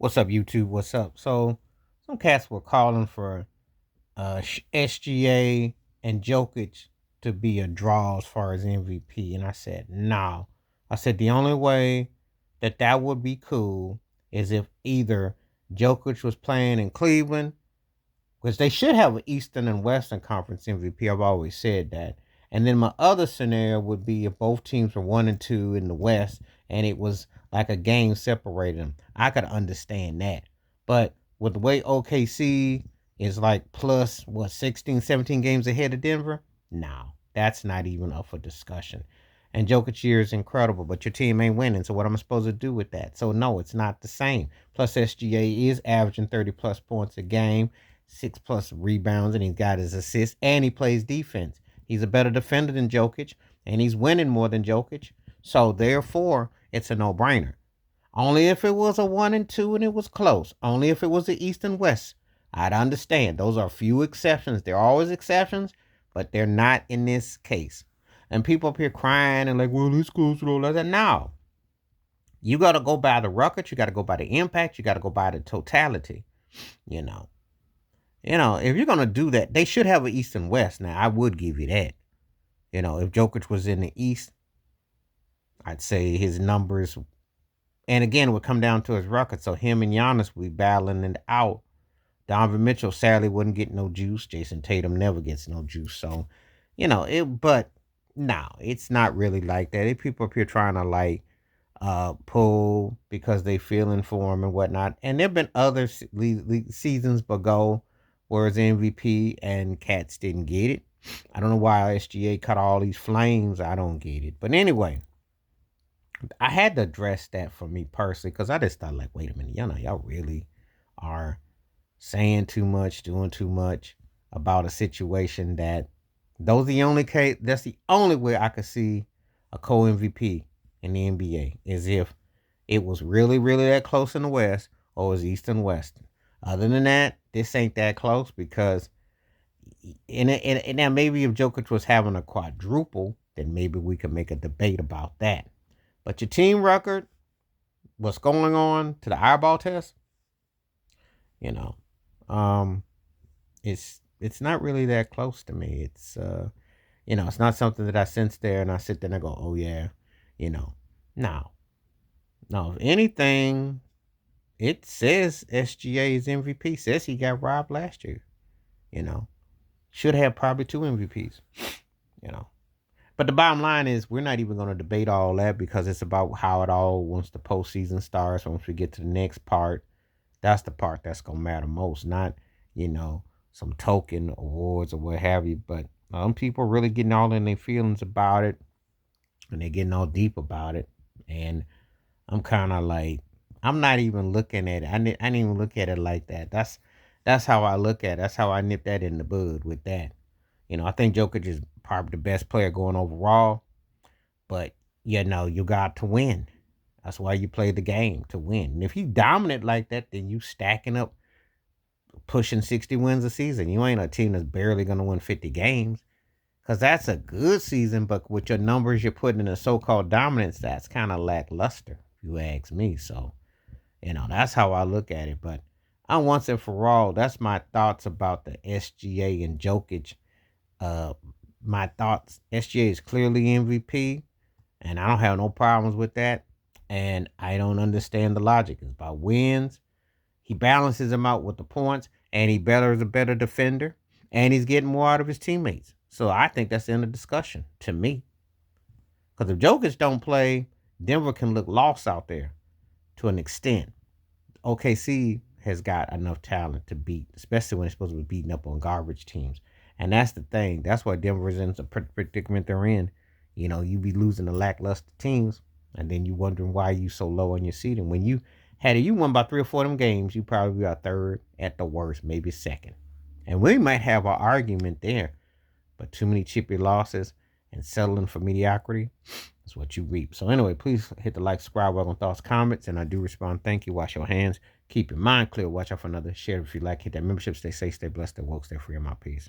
What's up, YouTube? What's up? So, some cats were calling for SGA and Jokic to be a draw as far as MVP, and I said no. I said the only way that would be cool is if either Jokic was playing in Cleveland, because they should have an Eastern and Western Conference MVP. I've always said that. And then my other scenario would be if both teams were 1 and 2 in the West, and it was like a game separating them. I could understand that. But with the way OKC is like plus what 16, 17 games ahead of Denver, no, that's not even up for discussion. And Jokic year is incredible, but your team ain't winning. So what am I supposed to do with that? So no, it's not the same. Plus SGA is averaging 30 plus points a game, 6 plus rebounds, and he's got his assists, and he plays defense. He's a better defender than Jokic, and he's winning more than Jokic. So therefore, it's a no-brainer. Only if it was a 1 and 2 and it was close. Only if it was the East and West. I'd understand. Those are few exceptions. There are always exceptions, but they're not in this case. And people up here crying and like, well, this goes through all that. No. You got to go by the record. You got to go by the impact. You got to go by the totality. You know. If you're gonna do that, they should have an East and West. Now, I would give you that. If Jokic was in the East, I'd say his numbers, and again, it would come down to his record. So him and Giannis would be battling it out. Donovan Mitchell sadly wouldn't get no juice. Jason Tatum never gets no juice. So, but no, it's not really like that. People up here trying to like pull because they feeling for him and whatnot. And there've been other seasons ago where it's MVP and cats didn't get it. I don't know why SGA cut all these flames. I don't get it. But anyway, I had to address that for me personally because I just thought like, wait a minute, y'all really are saying too much, doing too much about a situation that those are the only case. That's the only way I could see a co MVP in the NBA is if it was really, really that close in the West or it was East and West. Other than that, this ain't that close because, and now maybe if Jokic was having a quadruple, then maybe we could make a debate about that. But your team record, what's going on to the eyeball test, you know, um, it's not really that close to me. It's not something that I sense there and I sit there and I go, oh yeah, no, no. If anything, it says SGA's MVP says he got robbed last year. You know, should have probably 2 MVPs. You know, but the bottom line is we're not even going to debate all that because it's about how it all once the postseason starts. Once we get to the next part, that's the part that's going to matter most. Not some token awards or what have you. But people really getting all in their feelings about it, and they're getting all deep about it. And I'm kind of like, I'm not even looking at it. I didn't even look at it like that. That's how I look at it. That's how I nip that in the bud with that. I think Jokic is probably the best player going overall, but you got to win. That's why you play the game to win. And if you dominate like that, then you stacking up, pushing 60 wins a season. You ain't a team that's barely gonna win 50 games. Cause that's a good season, but with your numbers you're putting in a so-called dominance, that's kind of lackluster, if you ask me. So, that's how I look at it. But I'm once and for all, that's my thoughts about the SGA and Jokic. Uh, my thoughts: SGA is clearly MVP, and I don't have no problems with that. And I don't understand the logic. It's about wins. He balances them out with the points, and he better is a better defender, and he's getting more out of his teammates. So I think that's the end of discussion to me. Because if Jokic don't play, Denver can look lost out there to an extent. OKC has got enough talent to beat, especially when it's supposed to be beating up on garbage teams. And that's the thing. That's why Denver's in the predicament they're in. You be losing the lackluster teams, and then you wondering why you so low on your seeding. When you won by 3 or 4 of them games, you probably be third at the worst, maybe second. And we might have an argument there, but too many chippy losses and settling for mediocrity is what you reap. So anyway, please hit the like, subscribe, welcome thoughts, comments, and I do respond. Thank you. Wash your hands. Keep your mind clear. Watch out for another. Share if you like. Hit that membership. Stay safe, stay blessed, stay woke, stay free. I'm out. Peace.